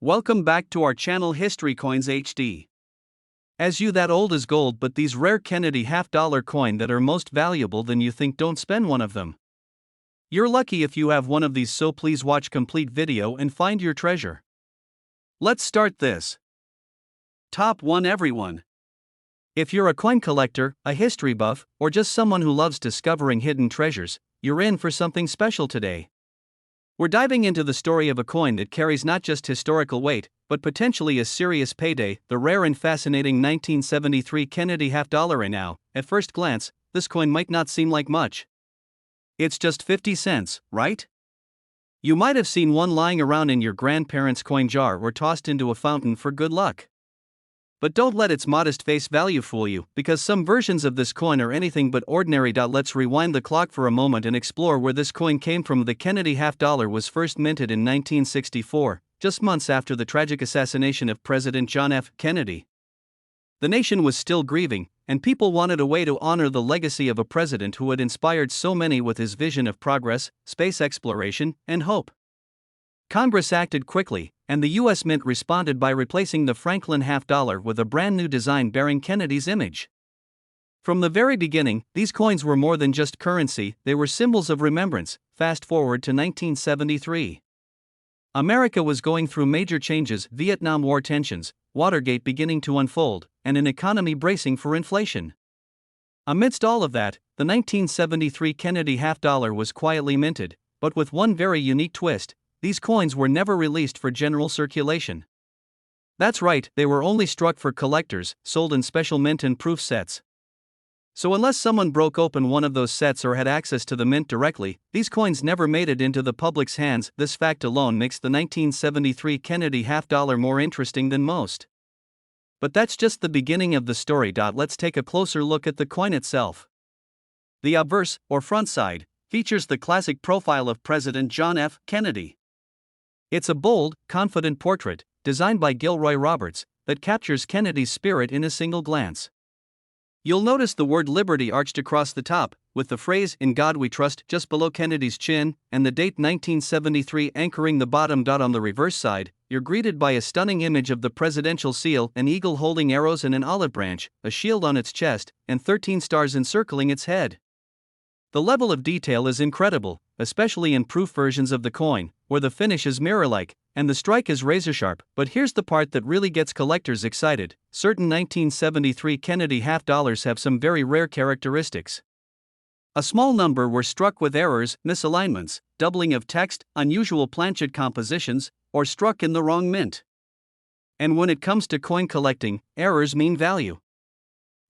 Welcome back to our channel History Coins HD. As you that old is gold, but these rare Kennedy half-dollar coin that are most valuable than you think, don't spend one of them. You're lucky if you have one of these, so please watch complete video and find your treasure. Let's start this. Top 1 everyone. If you're a coin collector, a history buff, or just someone who loves discovering hidden treasures, you're in for something special today. We're diving into the story of a coin that carries not just historical weight, but potentially a serious payday, the rare and fascinating 1973 Kennedy half-dollar. Now, at first glance, this coin might not seem like much. It's just 50 cents, right? You might have seen one lying around in your grandparents' coin jar or tossed into a fountain for good luck. But don't let its modest face value fool you, because some versions of this coin are anything but ordinary. Let's rewind the clock for a moment and explore where this coin came from. The Kennedy half-dollar was first minted in 1964, just months after the tragic assassination of President John F. Kennedy. The nation was still grieving, and people wanted a way to honor the legacy of a president who had inspired so many with his vision of progress, space exploration, and hope. Congress acted quickly, and the U.S. Mint responded by replacing the Franklin half-dollar with a brand new design bearing Kennedy's image. From the very beginning, these coins were more than just currency, they were symbols of remembrance. Fast forward to 1973. America was going through major changes: Vietnam War tensions, Watergate beginning to unfold, and an economy bracing for inflation. Amidst all of that, the 1973 Kennedy half-dollar was quietly minted, but with one very unique twist: these coins were never released for general circulation. That's right, they were only struck for collectors, sold in special mint and proof sets. So unless someone broke open one of those sets or had access to the mint directly, these coins never made it into the public's hands. This fact alone makes the 1973 Kennedy half-dollar more interesting than most. But that's just the beginning of the story. Let's take a closer look at the coin itself. The obverse, or front side, features the classic profile of President John F. Kennedy. It's a bold, confident portrait, designed by Gilroy Roberts, that captures Kennedy's spirit in a single glance. You'll notice the word Liberty arched across the top, with the phrase "In God We Trust" just below Kennedy's chin, and the date 1973 anchoring the bottom. On the reverse side, you're greeted by a stunning image of the presidential seal, an eagle holding arrows and an olive branch, a shield on its chest, and 13 stars encircling its head. The level of detail is incredible, especially in proof versions of the coin, where the finish is mirror-like, and the strike is razor-sharp. But here's the part that really gets collectors excited: certain 1973 Kennedy half-dollars have some very rare characteristics. A small number were struck with errors, misalignments, doubling of text, unusual planchet compositions, or struck in the wrong mint. And when it comes to coin collecting, errors mean value.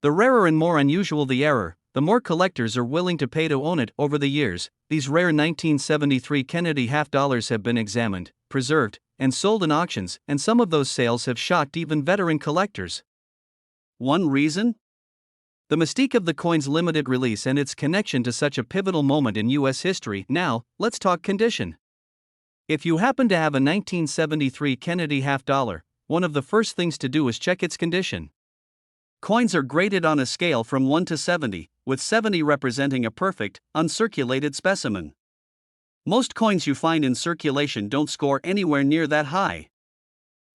The rarer and more unusual the error, the more collectors are willing to pay to own it. Over the years, these rare 1973 Kennedy half-dollars have been examined, preserved, and sold in auctions, and some of those sales have shocked even veteran collectors. One reason? The mystique of the coin's limited release and its connection to such a pivotal moment in U.S. history. Now, let's talk condition. If you happen to have a 1973 Kennedy half-dollar, one of the first things to do is check its condition. Coins are graded on a scale from 1 to 70, with 70 representing a perfect, uncirculated specimen. Most coins you find in circulation don't score anywhere near that high.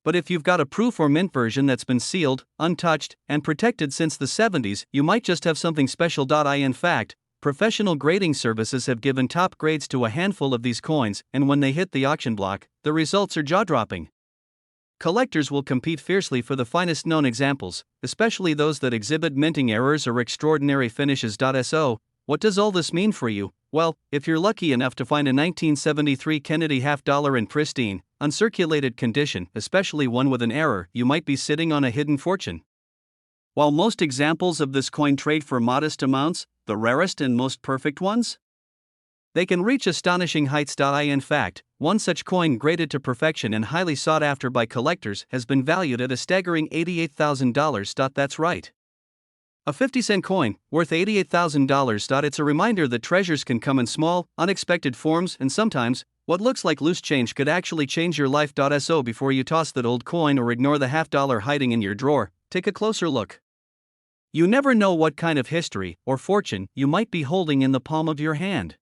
But if you've got a proof or mint version that's been sealed, untouched, and protected since the 70s, you might just have something special. In fact, professional grading services have given top grades to a handful of these coins, and when they hit the auction block, the results are jaw-dropping. Collectors will compete fiercely for the finest known examples, especially those that exhibit minting errors or extraordinary finishes. So, what does all this mean for you? Well, if you're lucky enough to find a 1973 Kennedy half-dollar in pristine, uncirculated condition, especially one with an error, you might be sitting on a hidden fortune. While most examples of this coin trade for modest amounts, the rarest and most perfect ones? They can reach astonishing heights. In fact, one such coin graded to perfection and highly sought after by collectors has been valued at a staggering $88,000. That's right. A 50-cent coin, worth $88,000. It's a reminder that treasures can come in small, unexpected forms, and sometimes, what looks like loose change could actually change your life. So before you toss that old coin or ignore the half-dollar hiding in your drawer, take a closer look. You never know what kind of history or fortune you might be holding in the palm of your hand.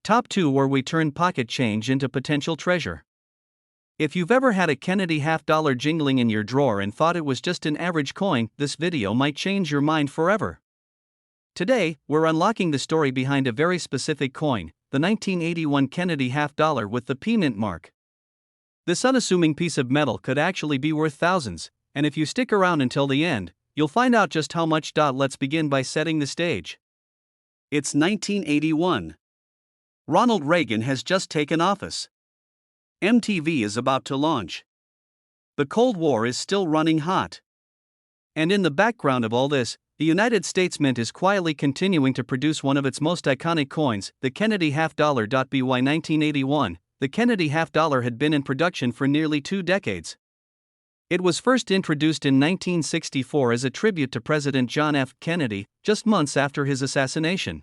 Top 2, where we turn pocket change into potential treasure. If you've ever had a Kennedy half-dollar jingling in your drawer and thought it was just an average coin, this video might change your mind forever. Today, we're unlocking the story behind a very specific coin, the 1981 Kennedy half-dollar with the P mint mark. This unassuming piece of metal could actually be worth thousands, and if you stick around until the end, you'll find out just how much. Let's begin by setting the stage. It's 1981. Ronald Reagan has just taken office. MTV is about to launch. The Cold War is still running hot. And in the background of all this, the United States Mint is quietly continuing to produce one of its most iconic coins, the Kennedy half-dollar. By 1981, the Kennedy half-dollar had been in production for nearly 2 decades. It was first introduced in 1964 as a tribute to President John F. Kennedy, just months after his assassination.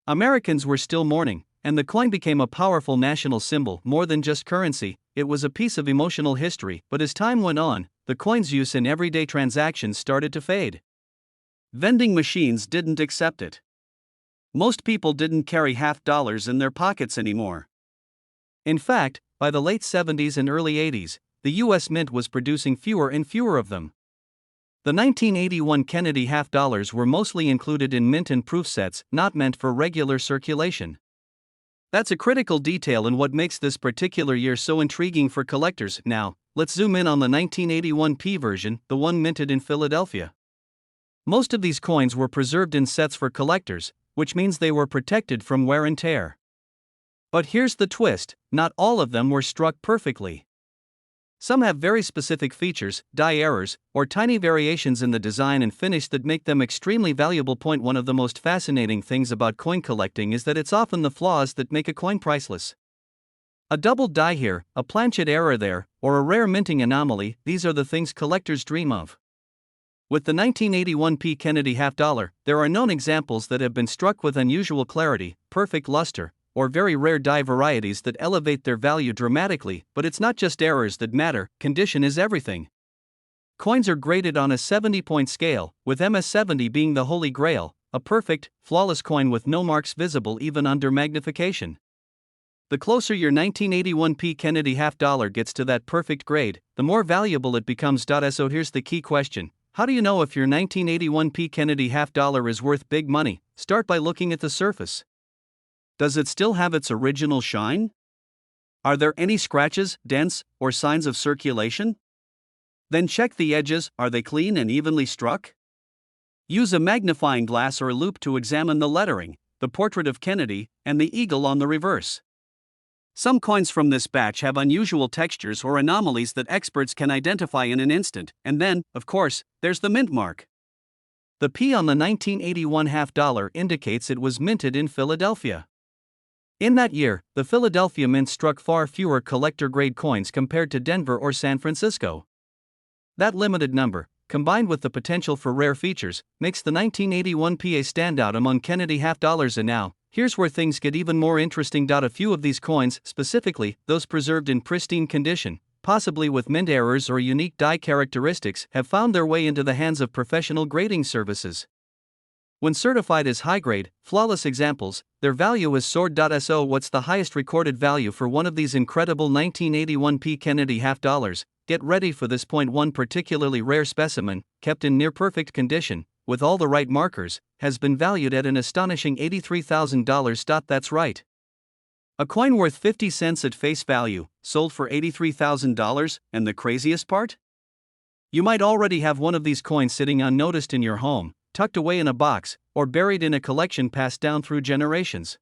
Americans were still mourning, and the coin became a powerful national symbol. More than just currency, it was a piece of emotional history. But as time went on, the coin's use in everyday transactions started to fade. Vending machines didn't accept it. Most people didn't carry half-dollars in their pockets anymore. In fact, by the late 70s and early 80s, the U.S. Mint was producing fewer and fewer of them. The 1981 Kennedy half-dollars were mostly included in mint and proof sets, not meant for regular circulation. That's a critical detail in what makes this particular year so intriguing for collectors. Now, let's zoom in on the 1981 P version, the one minted in Philadelphia. Most of these coins were preserved in sets for collectors, which means they were protected from wear and tear. But here's the twist, not all of them were struck perfectly. Some have very specific features, die errors, or tiny variations in the design and finish that make them extremely valuable. One of the most fascinating things about coin collecting is that it's often the flaws that make a coin priceless. A double die here, a planchet error there, or a rare minting anomaly, these are the things collectors dream of. With the 1981 P Kennedy half-dollar, there are known examples that have been struck with unusual clarity, perfect luster, or very rare die varieties that elevate their value dramatically. But it's not just errors that matter, condition is everything. Coins are graded on a 70-point scale, with MS70 being the holy grail, a perfect, flawless coin with no marks visible even under magnification. The closer your 1981 P Kennedy half-dollar gets to that perfect grade, the more valuable it becomes. So here's the key question. How do you know if your 1981 P Kennedy half-dollar is worth big money? Start by looking at the surface. Does it still have its original shine? Are there any scratches, dents, or signs of circulation? Then check the edges, are they clean and evenly struck? Use a magnifying glass or loupe to examine the lettering, the portrait of Kennedy, and the eagle on the reverse. Some coins from this batch have unusual textures or anomalies that experts can identify in an instant, and then, of course, there's the mint mark. The P on the 1981 half-dollar indicates it was minted in Philadelphia. In that year, the Philadelphia Mint struck far fewer collector-grade coins compared to Denver or San Francisco. That limited number, combined with the potential for rare features, makes the 1981 P a standout among Kennedy half-dollars. And now, here's where things get even more interesting. A few of these coins, specifically those preserved in pristine condition, possibly with mint errors or unique die characteristics, have found their way into the hands of professional grading services. When certified as high-grade, flawless examples, their value is soared. So what's the highest recorded value for one of these incredible 1981 P Kennedy half-dollars? Get ready for this. One particularly rare specimen, kept in near-perfect condition, with all the right markers, has been valued at an astonishing $83,000. That's right. A coin worth 50 cents at face value, sold for $83,000, and the craziest part? You might already have one of these coins sitting unnoticed in your home, tucked away in a box, or buried in a collection passed down through generations.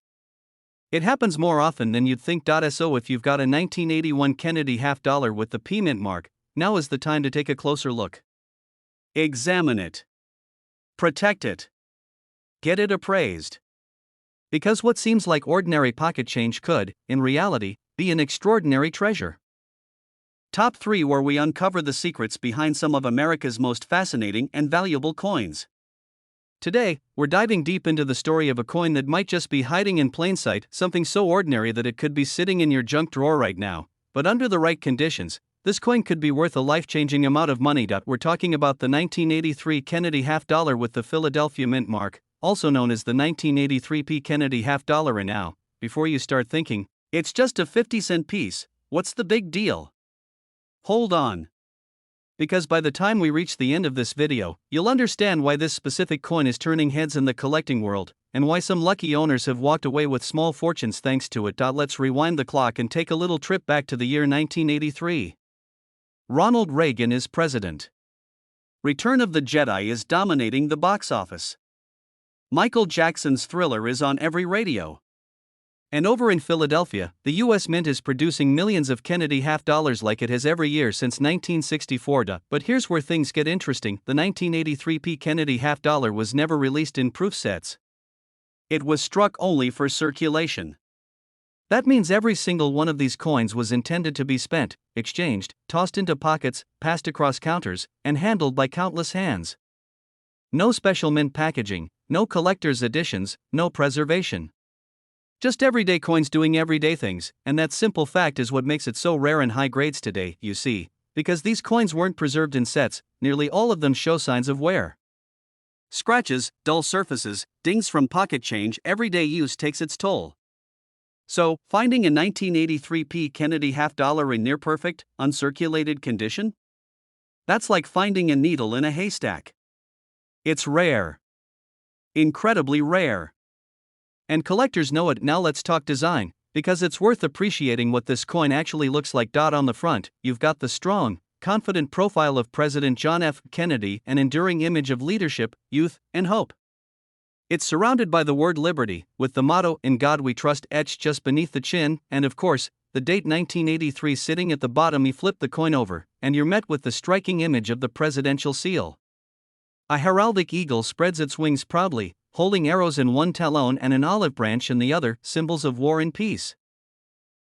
It happens more often than you'd think. So if you've got a 1981 Kennedy half-dollar with the P mint mark, now is the time to take a closer look. Examine it. Protect it. Get it appraised. Because what seems like ordinary pocket change could, in reality, be an extraordinary treasure. Top 3, where we uncover the secrets behind some of America's most fascinating and valuable coins. Today, we're diving deep into the story of a coin that might just be hiding in plain sight, something so ordinary that it could be sitting in your junk drawer right now. But under the right conditions, this coin could be worth a life-changing amount of money. We're talking about the 1983 Kennedy half-dollar with the Philadelphia Mint mark, also known as the 1983 P Kennedy half-dollar. And now, before you start thinking, it's just a 50-cent piece, what's the big deal? Hold on. Because by the time we reach the end of this video, you'll understand why this specific coin is turning heads in the collecting world, and why some lucky owners have walked away with small fortunes thanks to it. Let's rewind the clock and take a little trip back to the year 1983. Ronald Reagan is president. Return of the Jedi is dominating the box office. Michael Jackson's Thriller is on every radio. And over in Philadelphia, the U.S. Mint is producing millions of Kennedy half dollars like it has every year since 1964. But here's where things get interesting: the 1983 Kennedy half dollar was never released in proof sets. It was struck only for circulation. That means every single one of these coins was intended to be spent, exchanged, tossed into pockets, passed across counters, and handled by countless hands. No special mint packaging, no collector's editions, no preservation. Just everyday coins doing everyday things, and that simple fact is what makes it so rare in high grades today, you see. Because these coins weren't preserved in sets, nearly all of them show signs of wear. Scratches, dull surfaces, dings from pocket change, everyday use takes its toll. So, finding a 1983 Kennedy half dollar in near perfect, uncirculated condition? That's like finding a needle in a haystack. It's rare. Incredibly rare. And collectors know it. Now let's talk design, because it's worth appreciating what this coin actually looks like. On the front, you've got the strong, confident profile of President John F. Kennedy, an enduring image of leadership, youth, and hope. It's surrounded by the word liberty, with the motto, "In God We Trust," etched just beneath the chin, and of course, the date 1983 sitting at the bottom. You flip the coin over, and you're met with the striking image of the presidential seal. A heraldic eagle spreads its wings proudly, holding arrows in one talon and an olive branch in the other, symbols of war and peace.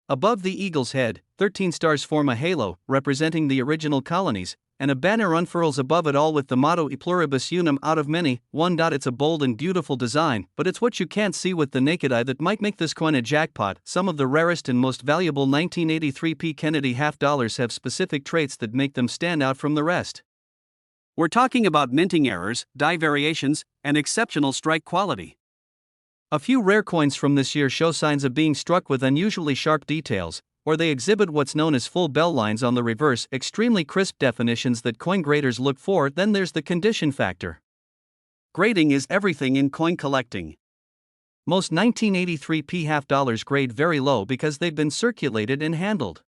Above the eagle's head, 13 stars form a halo, representing the original colonies, and a banner unfurls above it all with the motto E pluribus unum, out of many, one. It's a bold and beautiful design, but it's what you can't see with the naked eye that might make this coin a jackpot. Some of the rarest and most valuable 1983 Kennedy half dollars have specific traits that make them stand out from the rest. We're talking about minting errors, die variations, and exceptional strike quality. A few rare coins from this year show signs of being struck with unusually sharp details, or they exhibit what's known as full bell lines on the reverse, extremely crisp definitions that coin graders look for. Then there's the condition factor. Grading is everything in coin collecting. Most 1983 half dollars grade very low because they've been circulated and handled.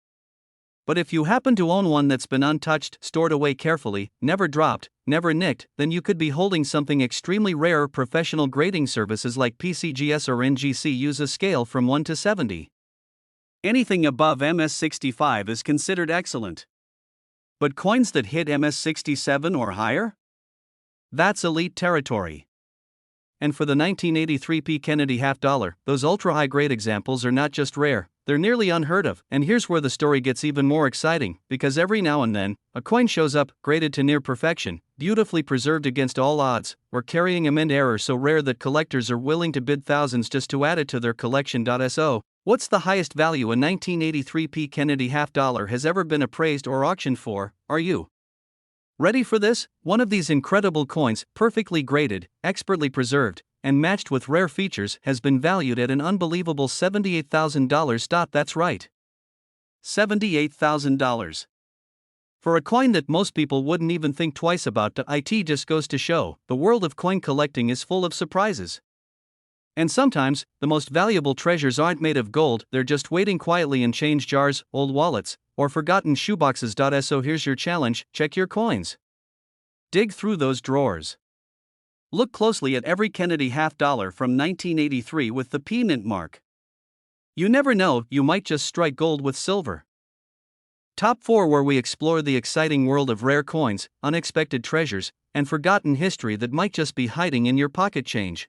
But if you happen to own one that's been untouched, stored away carefully, never dropped, never nicked, then you could be holding something extremely rare. Professional grading services like PCGS or NGC use a scale from 1 to 70. Anything above MS65 is considered excellent. But coins that hit MS67 or higher? That's elite territory. And for the 1983 Kennedy half dollar, those ultra-high grade examples are not just rare, they're nearly unheard of. And here's where the story gets even more exciting, because every now and then, a coin shows up, graded to near perfection, beautifully preserved against all odds, or carrying a mint error so rare that collectors are willing to bid thousands just to add it to their collection. So, what's the highest value a 1983 Kennedy half dollar has ever been appraised or auctioned for? Are you ready for this? One of these incredible coins, perfectly graded, expertly preserved, and matched with rare features, has been valued at an unbelievable $78,000. That's right. $78,000. For a coin that most people wouldn't even think twice about. It just goes to show, the world of coin collecting is full of surprises. And sometimes, the most valuable treasures aren't made of gold, they're just waiting quietly in change jars, old wallets, or forgotten shoeboxes. So here's your challenge: check your coins. Dig through those drawers. Look closely at every Kennedy half dollar from 1983 with the P mint mark. You never know, you might just strike gold with silver. Top 4, where we explore the exciting world of rare coins, unexpected treasures, and forgotten history that might just be hiding in your pocket change.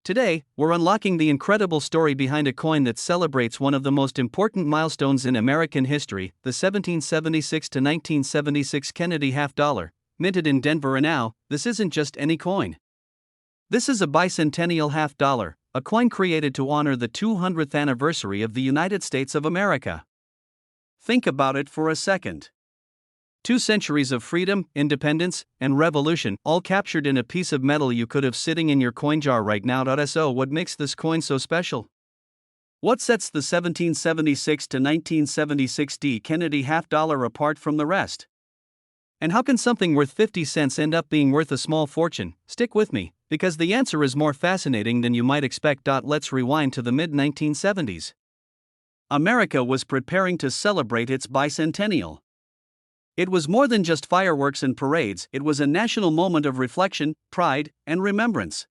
Today, we're unlocking the incredible story behind a coin that celebrates one of the most important milestones in American history, the 1776 to 1976 Kennedy half dollar, minted in Denver. And now, this isn't just any coin. This is a bicentennial half dollar, a coin created to honor the 200th anniversary of the United States of America. Think about it for a second. 2 centuries of freedom, independence, and revolution, all captured in a piece of metal you could have sitting in your coin jar right now. So what makes this coin so special? What sets the 1776 to 1976 D Kennedy half dollar apart from the rest? And how can something worth 50 cents end up being worth a small fortune? Stick with me, because the answer is more fascinating than you might expect. Let's rewind to the mid 1970s. America was preparing to celebrate its bicentennial. It was more than just fireworks and parades, it was a national moment of reflection, pride, and remembrance.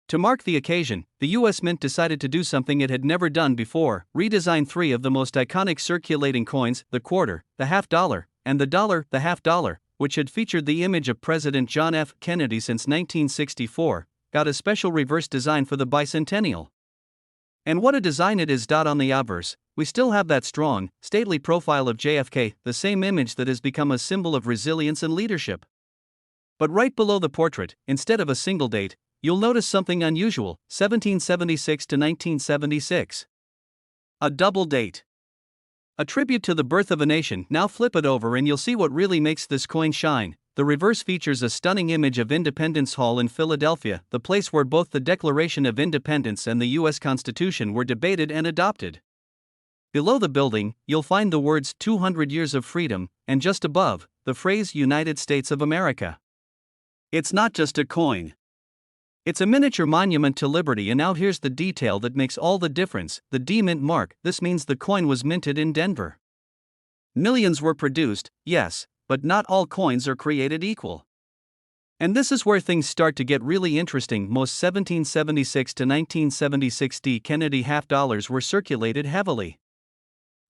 To mark the occasion, the U.S. Mint decided to do something it had never done before: redesign three of the most iconic circulating coins, the quarter, the half dollar, and the dollar, the half dollar, which had featured the image of President John F. Kennedy since 1964, got a special reverse design for the bicentennial. And what a design it is! On the obverse, we still have that strong, stately profile of JFK, the same image that has become a symbol of resilience and leadership. But right below the portrait, instead of a single date, you'll notice something unusual: 1776 to 1976. A double date. A tribute to the birth of a nation. Now flip it over and you'll see what really makes this coin shine. The reverse features a stunning image of Independence Hall in Philadelphia, the place where both the Declaration of Independence and the U.S. Constitution were debated and adopted. Below the building, you'll find the words 200 Years of Freedom, and just above, the phrase United States of America. It's not just a coin. It's a miniature monument to liberty. And now here's the detail that makes all the difference: the D-Mint mark. This means the coin was minted in Denver. Millions were produced, yes, but not all coins are created equal. And this is where things start to get really interesting. Most 1776 to 1976 D Kennedy half dollars were circulated heavily.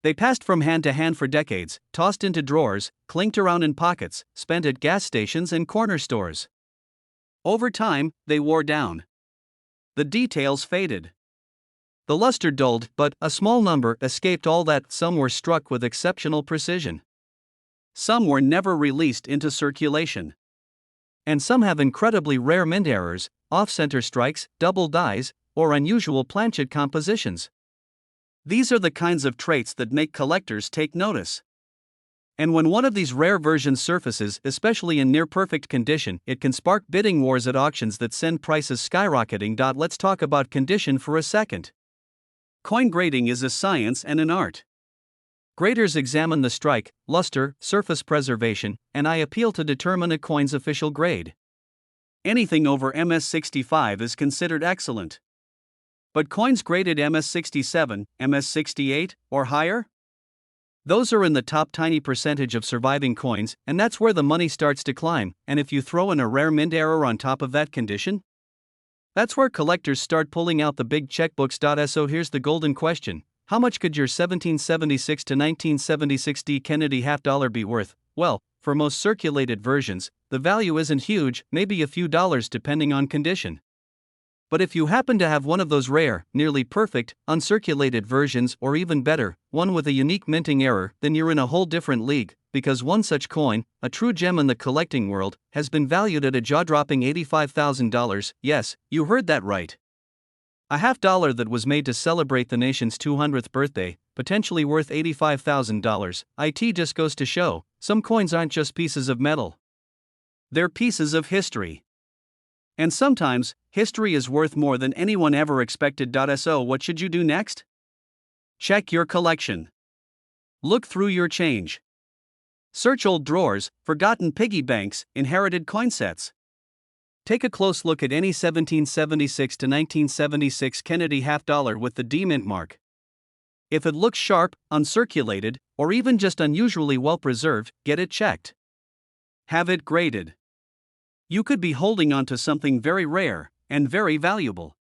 They passed from hand to hand for decades, tossed into drawers, clinked around in pockets, spent at gas stations and corner stores. Over time, they wore down. The details faded. The luster dulled, but a small number escaped all that. Some were struck with exceptional precision. Some were never released into circulation. And some have incredibly rare mint errors, off-center strikes, double dies, or unusual planchet compositions. These are the kinds of traits that make collectors take notice. And when one of these rare versions surfaces, especially in near-perfect condition, it can spark bidding wars at auctions that send prices skyrocketing. Let's talk about condition for a second. Coin grading is a science and an art. Graders examine the strike, luster, surface preservation, and eye appeal to determine a coin's official grade. Anything over MS65 is considered excellent. But coins graded MS67, MS68, or higher? Those are in the top tiny percentage of surviving coins, and that's where the money starts to climb. And if you throw in a rare mint error on top of that condition, that's where collectors start pulling out the big checkbooks. So here's the golden question: how much could your 1776 to 1976 D Kennedy half dollar be worth? Well, for most circulated versions, the value isn't huge, maybe a few dollars depending on condition. But if you happen to have one of those rare, nearly perfect, uncirculated versions, or even better, one with a unique minting error, then you're in a whole different league, because one such coin, a true gem in the collecting world, has been valued at a jaw-dropping $85,000. Yes, you heard that right. A half dollar that was made to celebrate the nation's 200th birthday, potentially worth $85,000. It just goes to show, some coins aren't just pieces of metal. They're pieces of history. And sometimes, history is worth more than anyone ever expected. So what should you do next? Check your collection. Look through your change. Search old drawers, forgotten piggy banks, inherited coin sets. Take a close look at any 1776 to 1976 Kennedy half dollar with the D-Mint mark. If it looks sharp, uncirculated, or even just unusually well preserved, get it checked. Have it graded. You could be holding on to something very rare and very valuable.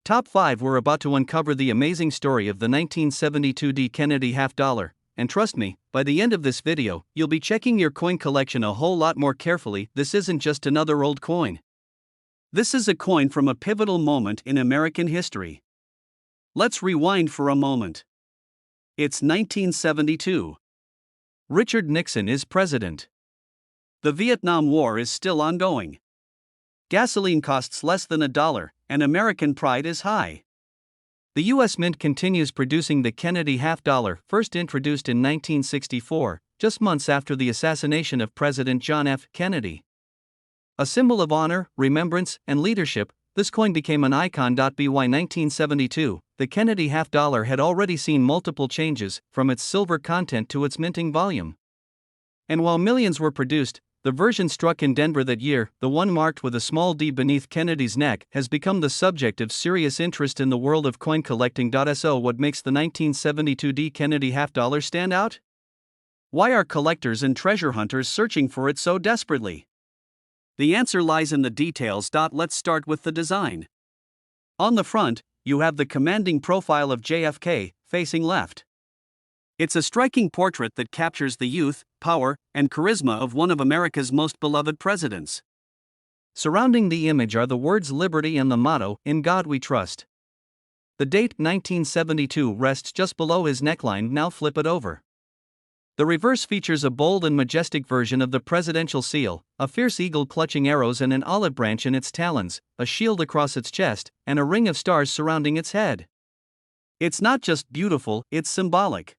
Top 5. We're about to uncover the amazing story of the 1972 D Kennedy half dollar, and trust me, by the end of this video, you'll be checking your coin collection a whole lot more carefully. This isn't just another old coin. This is a coin from a pivotal moment in American history. Let's rewind for a moment. It's 1972. Richard Nixon is president. The Vietnam War is still ongoing. Gasoline costs less than $1, and American pride is high. The U.S. Mint continues producing the Kennedy half dollar, first introduced in 1964, just months after the assassination of President John F. Kennedy. A symbol of honor, remembrance, and leadership, this coin became an icon. By 1972, the Kennedy half dollar had already seen multiple changes, from its silver content to its minting volume. And while millions were produced, the version struck in Denver that year, the one marked with a small D beneath Kennedy's neck, has become the subject of serious interest in the world of coin collecting. So, what makes the 1972 D Kennedy half dollar stand out? Why are collectors and treasure hunters searching for it so desperately? The answer lies in the details. Let's start with the design. On the front, you have the commanding profile of JFK, facing left. It's a striking portrait that captures the youth, power, and charisma of one of America's most beloved presidents. Surrounding the image are the words Liberty and the motto, "In God We Trust." The date 1972 rests just below his neckline. Now flip it over. The reverse features a bold and majestic version of the presidential seal, a fierce eagle clutching arrows and an olive branch in its talons, a shield across its chest, and a ring of stars surrounding its head. It's not just beautiful, it's symbolic.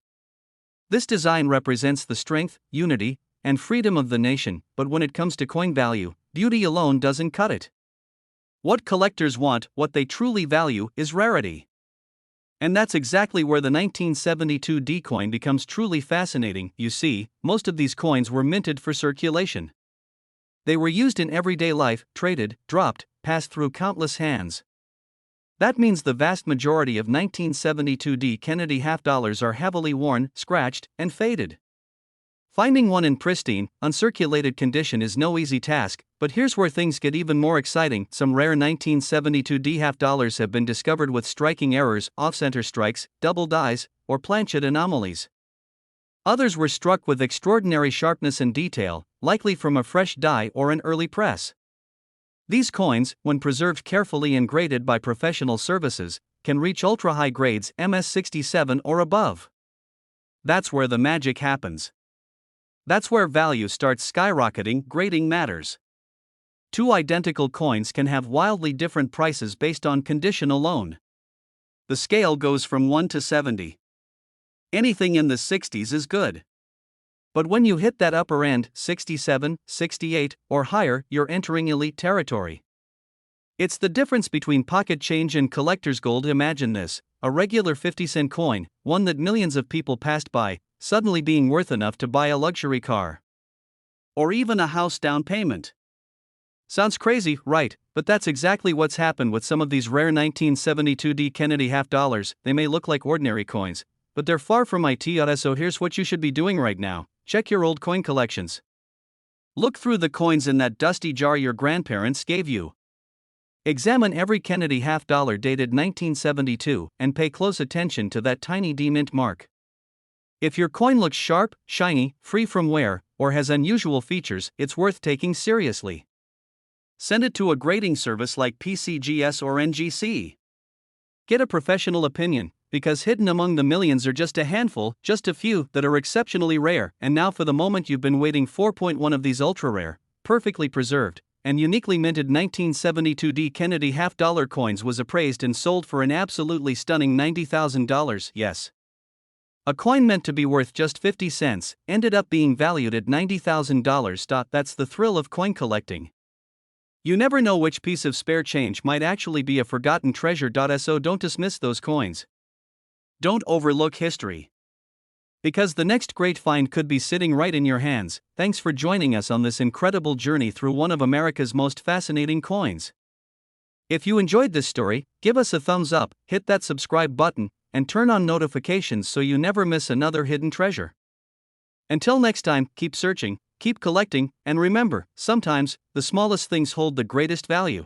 This design represents the strength, unity, and freedom of the nation, but when it comes to coin value, beauty alone doesn't cut it. What collectors want, what they truly value, is rarity. And that's exactly where the 1972 D coin becomes truly fascinating. You see, most of these coins were minted for circulation. They were used in everyday life, traded, dropped, passed through countless hands. That means the vast majority of 1972 D Kennedy half dollars are heavily worn, scratched, and faded. Finding one in pristine, uncirculated condition is no easy task, but here's where things get even more exciting. Some rare 1972 D half dollars have been discovered with striking errors, off-center strikes, double dies, or planchet anomalies. Others were struck with extraordinary sharpness and detail, likely from a fresh die or an early press. These coins, when preserved carefully and graded by professional services, can reach ultra-high grades, MS67 or above. That's where the magic happens. That's where value starts skyrocketing. Grading matters. Two identical coins can have wildly different prices based on condition alone. The scale goes from 1 to 70. Anything in the 60s is good. But when you hit that upper end, 67, 68, or higher, you're entering elite territory. It's the difference between pocket change and collector's gold. Imagine this: a regular 50-cent coin, one that millions of people passed by, suddenly being worth enough to buy a luxury car. Or even a house down payment. Sounds crazy, right? But that's exactly what's happened with some of these rare 1972 D Kennedy half dollars. They may look like ordinary coins, but they're far from it. So here's what you should be doing right now. Check your old coin collections. Look through the coins in that dusty jar your grandparents gave you. Examine every Kennedy half dollar dated 1972 and pay close attention to that tiny D mint mark. If your coin looks sharp, shiny, free from wear, or has unusual features, it's worth taking seriously. Send it to a grading service like PCGS or NGC. Get a professional opinion, because hidden among the millions are just a handful, just a few, that are exceptionally rare. And now for the moment you've been waiting. 4.1 of these ultra-rare, perfectly preserved, and uniquely minted 1972 D Kennedy half dollar coins was appraised and sold for an absolutely stunning $90,000. Yes. A coin meant to be worth just 50 cents ended up being valued at $90,000. That's the thrill of coin collecting. You never know which piece of spare change might actually be a forgotten treasure. So don't dismiss those coins. Don't overlook history. Because the next great find could be sitting right in your hands. Thanks for joining us on this incredible journey through one of America's most fascinating coins. If you enjoyed this story, give us a thumbs up, hit that subscribe button, and turn on notifications so you never miss another hidden treasure. Until next time, keep searching, keep collecting, and remember, sometimes, the smallest things hold the greatest value.